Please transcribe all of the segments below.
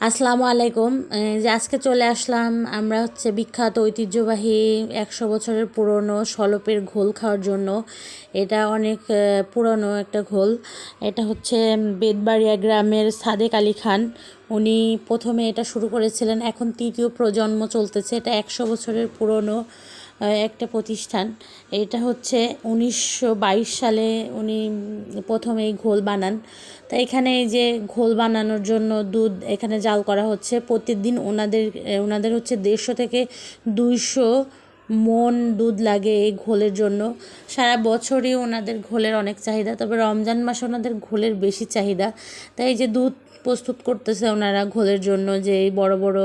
আসসালামু আলাইকুম। যে আজকে চলে আসলাম আমরা হচ্ছে বিখ্যাত ঐতিহ্যবাহী 100 বছরের পুরনো সলপের ঘোল খাওয়ার জন্য। এটা অনেক পুরনো একটা ঘোল। এটা হচ্ছে বেদবাড়িয়া গ্রামের সাদেক আলী খান, উনি প্রথমে এটা শুরু করেছিলেন। এখন তৃতীয় প্রজন্ম চলতেছে। এটা 100 বছরের পুরনো একটা প্রতিষ্ঠান। এটা হচ্ছে 1922 সালে উনি প্রথম এই ঘোল বানান। তো এখানে এই যে ঘোল বানানোর জন্য দুধ এখানে জাল করা হচ্ছে প্রতিদিন। ওনাদের হচ্ছে 150 থেকে 200 মন দুধ লাগে এই ঘোলের জন্য। সারা বছরই ওনাদের ঘোলের অনেক চাহিদা, তবে রমজান মাসে ওনাদের ঘোলের বেশি চাহিদা। তাই এই যে দুধ প্রস্তুত করতেছে ওনারা ঘোলের জন্য, যে এই বড় বড়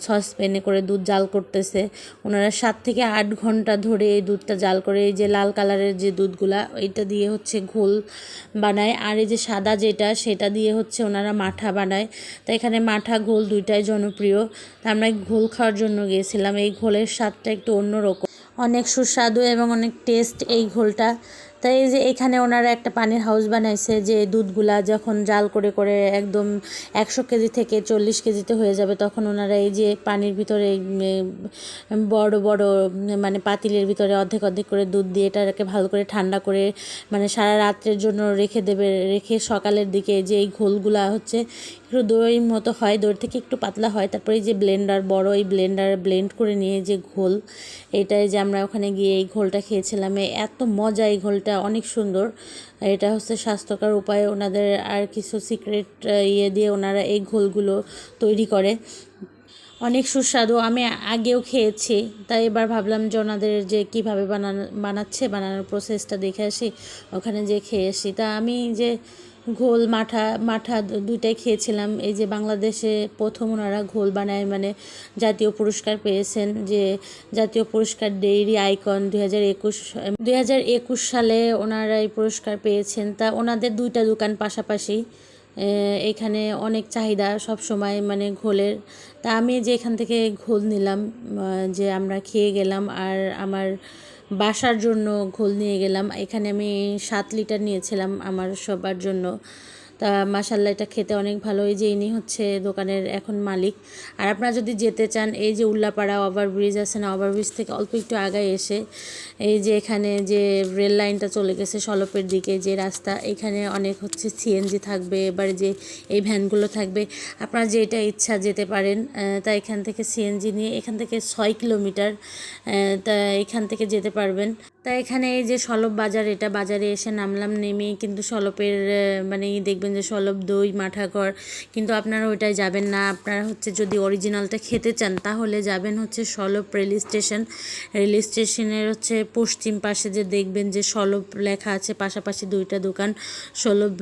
সসপ্যানে করে দুধ জাল করতেছে ওনারা 7 থেকে 8 ঘন্টা ধরে এই দুধটা জাল করে। এই যে লাল কালারের যে দুধগুলা এইটা দিয়ে হচ্ছে ঘোল বানায়, আর এই যে সাদা যেটা সেটা দিয়ে হচ্ছে ওনারা মাঠা বানায়। তো এখানে মাঠা ঘোল দুইটাই জনপ্রিয়। তা আমরা ঘোল খাওয়ার জন্য গিয়েছিলাম। এই ঘোলের স্বাদটা একটু অন্যরকম, অনেক সুস্বাদু এবং অনেক টেস্ট এই ঘোলটা। তাই এই যে এখানে ওনারা একটা পানির হাউস বানাইছে, যে দুধগুলা যখন জাল করে করে একদম 100 কেজি থেকে 40 কেজিতে হয়ে যাবে, তখন ওনারা এই যে পানির ভিতরে বড় বড় মানে পাতিলের ভিতরে অর্ধেক অর্ধেক করে দুধ দিয়ে এটাকে ভালো করে ঠান্ডা করে মানে সারা রাত্রের জন্য রেখে দেবে। রেখে সকালের দিকে যে এই ঘোলগুলা হচ্ছে একটু দই মতো হয়, দই থেকে একটু পাতলা হয়। তারপরে এই যে ব্লেন্ডার, বড় এই ব্লেন্ডার ব্লেন্ড করে নিয়ে যে ঘোল, এটাই যে আমরা ওখানে গিয়ে এই ঘোলটা খেয়েছিলাম। এত মজা, এই ঘোলটা অনেক সুন্দর। এটা হচ্ছে স্বাস্থ্যকর উপায়ে ওনাদের আর কিছু সিক্রেট দিয়ে ওনারা এই ঘোলগুলো তৈরি করে, অনেক সুস্বাদু। আমি আগেও খেয়েছি, তাই এবার ভাবলাম যে ওনাদের যে কীভাবে বানানোর প্রসেসটা দেখে আসি, ওখানে যে খেয়ে আসি। তা আমি যে ঘোল মাঠা মাঠা দুইটাই খেয়েছিলাম। এই যে বাংলাদেশে প্রথম ওনারা ঘোল বানায়, মানে জাতীয় পুরস্কার পেয়েছেন, যে জাতীয় পুরস্কার ডেইরি আইকন 2021 সালে ওনারা এই পুরস্কার পেয়েছেন। তা ওনাদের দুইটা দোকান পাশাপাশি, এখানে অনেক চাহিদা সব সময় মানে ঘোলের। তা আমি যে এখান থেকে ঘোল নিলাম, যে আমরা খেয়ে গেলাম, আর আমার বাসার জন্য ঘোল নিয়ে গেলাম। এখানে আমি 7 লিটার নিয়েছিলাম আমার সবার জন্য। তা মাশাল্লাহ এটা খেতে অনেক ভালো। এই যে ইনি হচ্ছে দোকানের এখন মালিক। আর আপনারা যদি যেতে চান, এই যে উল্লাপাড়া ওভারব্রিজ আছে না, ওভারব্রিজ থেকে অল্প একটু আগায় এসে এই যে এখানে যে রেল লাইনটা চলে গেছে সলপের দিকে যে রাস্তা, এখানে অনেক হচ্ছে সিএনজি থাকবে, এবার যে এই ভ্যানগুলো থাকবে, আপনারা যেটা ইচ্ছা যেতে পারেন। তা এখান থেকে সিএনজি নিয়ে এখান থেকে 6 কিলোমিটার, তা এখান থেকে যেতে পারবেন। তা এখানে এই যে সলপ বাজার, এটা বাজারে এসে নামলাম, নেমেই কিন্তু সলপের মানে দেখবেন যে সলপ দই মাঠাঘর, কিন্তু আপনারা ওইটাই যাবেন না। আপনারা হচ্ছে যদি অরিজিনালটা খেতে চান তাহলে যাবেন হচ্ছে সলপ রেল স্টেশন। রেল স্টেশনের হচ্ছে পশ্চিম পাশে যে দেখবেন যে সলপ লেখা আছে, পাশাপাশি দুইটা দোকান সলপ,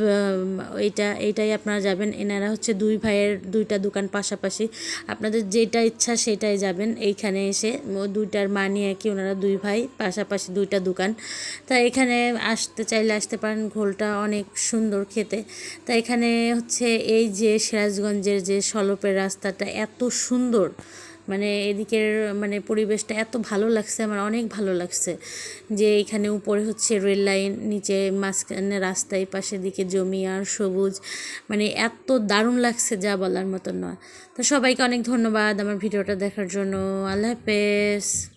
এইটাই আপনারা যাবেন। এনারা হচ্ছে দুই ভাইয়ের দুইটা দোকান পাশাপাশি, আপনাদের যেটা ইচ্ছা সেটাই যাবেন। এইখানে এসে দুইটার মানি একই, ওনারা দুই ভাই পাশাপাশি দুইটা দোকান। তা এখানে আসতে চাইলে আসতে পারেন। ঘোলটা অনেক সুন্দর খেতে। তা এখানে হচ্ছে এই যে সিরাজগঞ্জের যে সলপের রাস্তাটা এত সুন্দর, মানে এদিকের মানে পরিবেশটা এত ভালো লাগছে, আমার অনেক ভালো লাগছে। যে এখানে উপরে হচ্ছে রেল লাইন, নিচে মাঝখানে রাস্তায় পাশের দিকে জমি আর সবুজ, মানে এত দারুণ লাগছে যা বলার মতো নয়। তো সবাইকে অনেক ধন্যবাদ আমার ভিডিওটা দেখার জন্য। আল্লাহ হাফেজ।